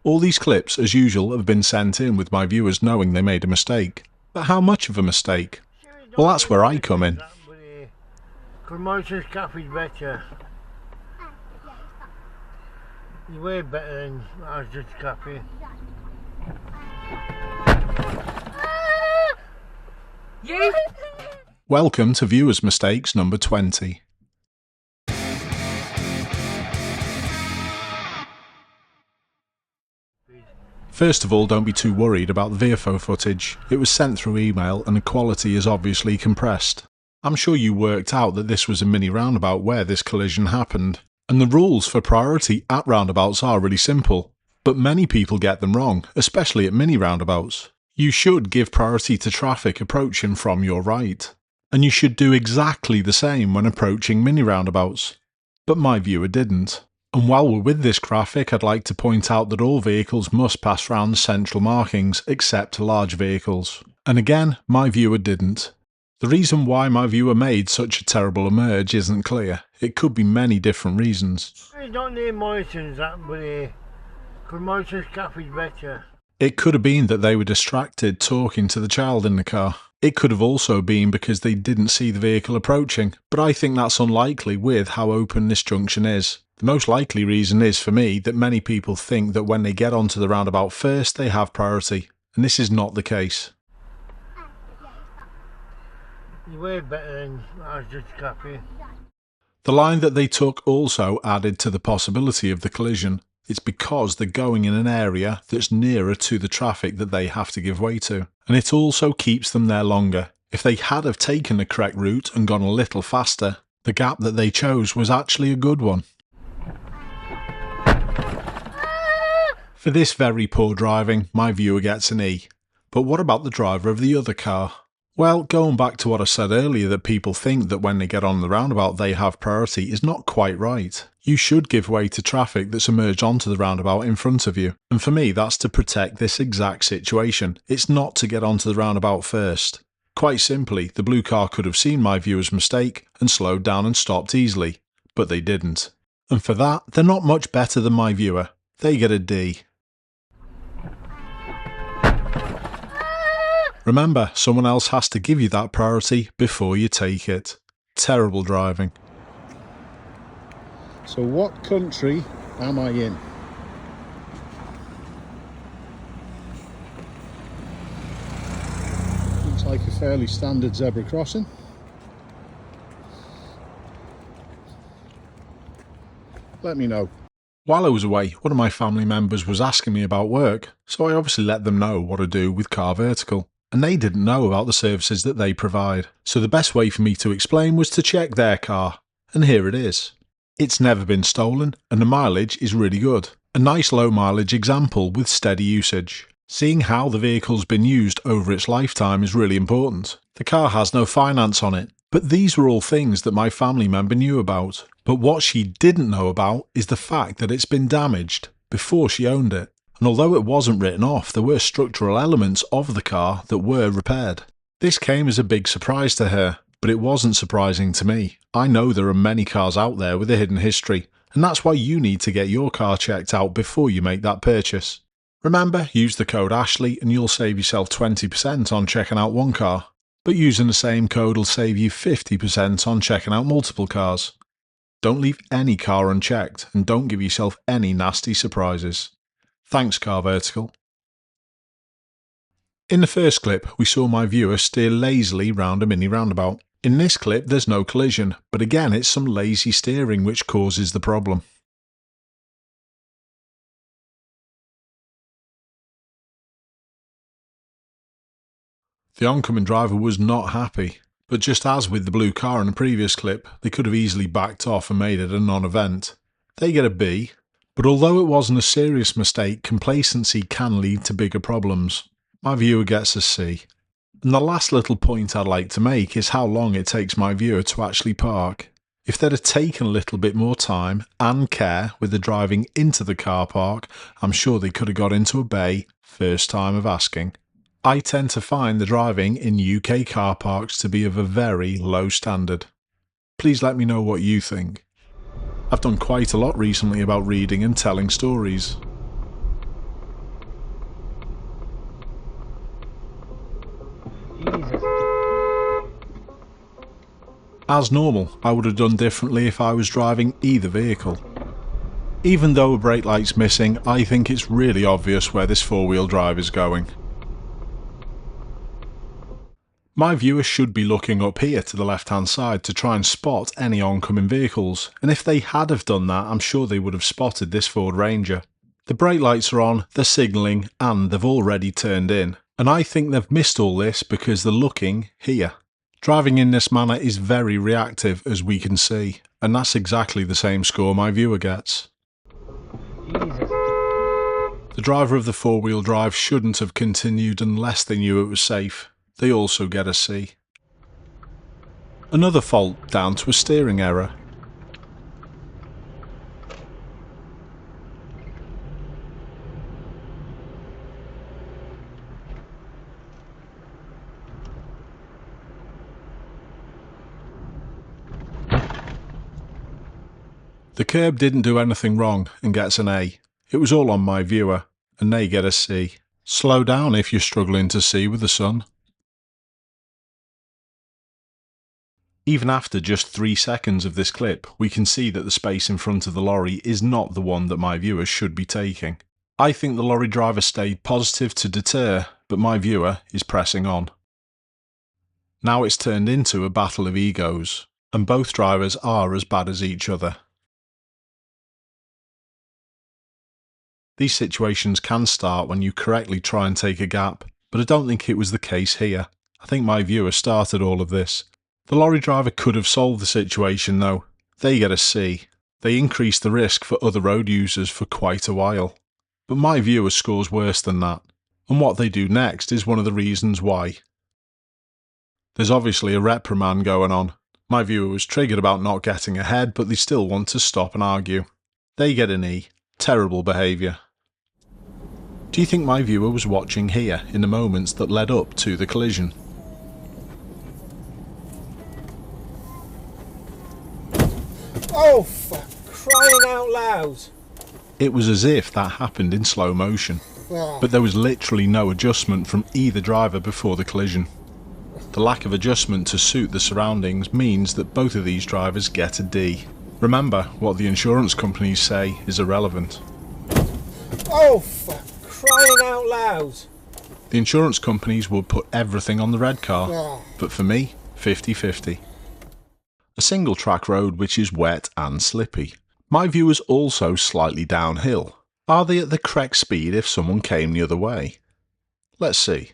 All these clips, as usual, have been sent in with my viewers knowing they made a mistake. But how much of a mistake? Well, that's where I come in. Promotion's coffee's better. It's way better than ours just coffee. You? Welcome to Viewers' Mistakes number 20. First of all, don't be too worried about the VFO footage. It was sent through email and the quality is obviously compressed. I'm sure you worked out that this was a mini roundabout where this collision happened. And the rules for priority at roundabouts are really simple, but many people get them wrong, especially at mini roundabouts. You should give priority to traffic approaching from your right. And you should do exactly the same when approaching mini roundabouts. But my viewer didn't. And while we're with this graphic, I'd like to point out that all vehicles must pass round the central markings except large vehicles. And again, my viewer didn't. The reason why my viewer made such a terrible emerge isn't clear. It could be many different reasons. I don't need Morrison's that, but promotion's coffee's better. It could have been that they were distracted talking to the child in the car. It could have also been because they didn't see the vehicle approaching, but I think that's unlikely with how open this junction is. The most likely reason is, for me, that many people think that when they get onto the roundabout first, they have priority, and this is not the case. It's way better than ours just coffee. The line that they took also added to the possibility of the collision. It's because they're going in an area that's nearer to the traffic that they have to give way to, and it also keeps them there longer. If they had have taken the correct route and gone a little faster, the gap that they chose was actually a good one. For this very poor driving, my viewer gets an E. But what about the driver of the other car? Well, going back to what I said earlier, that people think that when they get on the roundabout they have priority is not quite right. You should give way to traffic that's emerged onto the roundabout in front of you. And for me, that's to protect this exact situation. It's not to get onto the roundabout first. Quite simply, the blue car could have seen my viewer's mistake and slowed down and stopped easily. But they didn't. And for that, they're not much better than my viewer. They get a D. Remember, someone else has to give you that priority before you take it. Terrible driving. So what country am I in? Looks like a fairly standard zebra crossing. Let me know. While I was away, one of my family members was asking me about work, so I obviously let them know what I do with Car Vertical. And they didn't know about the services that they provide. So the best way for me to explain was to check their car. And here it is. It's never been stolen, and the mileage is really good. A nice low mileage example with steady usage. Seeing how the vehicle's been used over its lifetime is really important. The car has no finance on it. But these were all things that my family member knew about. But what she didn't know about is the fact that it's been damaged before she owned it. And although it wasn't written off, there were structural elements of the car that were repaired. This came as a big surprise to her, but it wasn't surprising to me. I know there are many cars out there with a hidden history, and that's why you need to get your car checked out before you make that purchase. Remember, use the code Ashley and you'll save yourself 20% on checking out one car, but using the same code will save you 50% on checking out multiple cars. Don't leave any car unchecked, and don't give yourself any nasty surprises. Thanks, Car Vertical. In the first clip, we saw my viewer steer lazily round a mini roundabout. In this clip, there's no collision, but again it's some lazy steering which causes the problem. The oncoming driver was not happy, but just as with the blue car in the previous clip, they could have easily backed off and made it a non-event. They get a B. But although it wasn't a serious mistake, complacency can lead to bigger problems. My viewer gets a C. And the last little point I'd like to make is how long it takes my viewer to actually park. If they'd have taken a little bit more time and care with the driving into the car park, I'm sure they could have got into a bay first time of asking. I tend to find the driving in UK car parks to be of a very low standard. Please let me know what you think. I've done quite a lot recently about reading and telling stories. As normal, I would have done differently if I was driving either vehicle. Even though a brake light's missing, I think it's really obvious where this four-wheel drive is going. My viewer should be looking up here to the left-hand side to try and spot any oncoming vehicles, and if they had have done that, I'm sure they would have spotted this Ford Ranger. The brake lights are on, they're signalling, and they've already turned in, and I think they've missed all this because they're looking here. Driving in this manner is very reactive, as we can see, and that's exactly the same score my viewer gets. Jesus. The driver of the four-wheel drive shouldn't have continued unless they knew it was safe. They also get a C. Another fault down to a steering error. The curb didn't do anything wrong and gets an A. It was all on my viewer, and they get a C. Slow down if you're struggling to see with the sun. Even after just 3 seconds of this clip, we can see that the space in front of the lorry is not the one that my viewer should be taking. I think the lorry driver stayed positive to deter, but my viewer is pressing on. Now it's turned into a battle of egos, and both drivers are as bad as each other. These situations can start when you correctly try and take a gap, but I don't think it was the case here. I think my viewer started all of this. The lorry driver could have solved the situation though. They get a C. They increase the risk for other road users for quite a while. But my viewer scores worse than that, and what they do next is one of the reasons why. There's obviously a reprimand going on. My viewer was triggered about not getting ahead, but they still want to stop and argue. They get an E. Terrible behaviour. Do you think my viewer was watching here in the moments that led up to the collision? Oh, for crying out loud! It was as if that happened in slow motion, but there was literally no adjustment from either driver before the collision. The lack of adjustment to suit the surroundings means that both of these drivers get a D. Remember, what the insurance companies say is irrelevant. Oh, for crying out loud! The insurance companies would put everything on the red car, but for me, 50-50. A single track road which is wet and slippy. My view is also slightly downhill. Are they at the correct speed if someone came the other way? Let's see.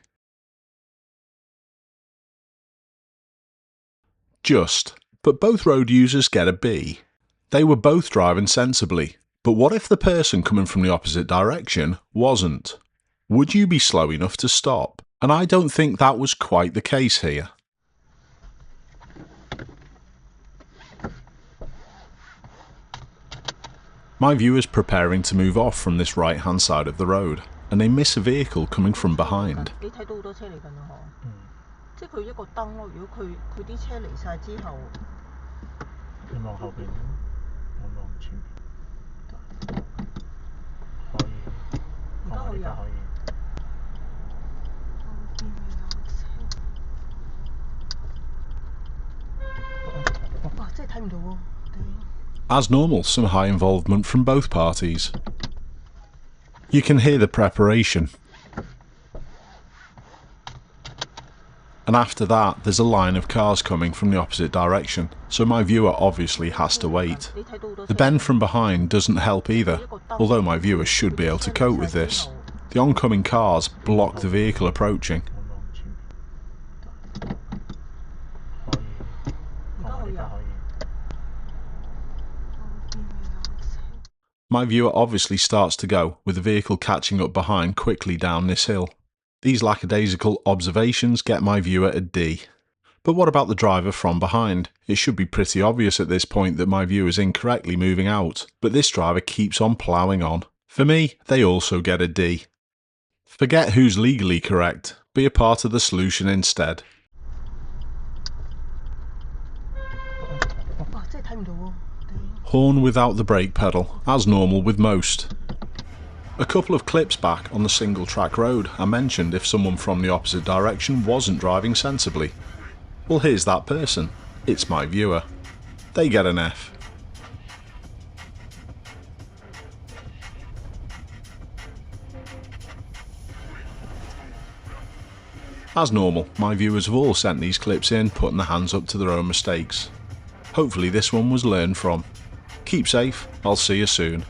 Just, but both road users get a B. They were both driving sensibly, but what if the person coming from the opposite direction wasn't? Would you be slow enough to stop? And I don't think that was quite the case here. My viewer's preparing to move off from this right hand side of the road, and they miss a vehicle coming from behind. As normal, some high involvement from both parties. You can hear the preparation. And after that, there's a line of cars coming from the opposite direction, so my viewer obviously has to wait. The bend from behind doesn't help either, although my viewer should be able to cope with this. The oncoming cars block the vehicle approaching. My viewer obviously starts to go, with the vehicle catching up behind quickly down this hill. These lackadaisical observations get my viewer a D. But what about the driver from behind? It should be pretty obvious at this point that my viewer is incorrectly moving out, but this driver keeps on ploughing on. For me, they also get a D. Forget who's legally correct, be a part of the solution instead. Horn without the brake pedal, as normal with most. A couple of clips back on the single track road, I mentioned if someone from the opposite direction wasn't driving sensibly. Well, here's that person. It's my viewer. They get an F. As normal, my viewers have all sent these clips in, putting their hands up to their own mistakes. Hopefully this one was learned from. Keep safe, I'll see you soon.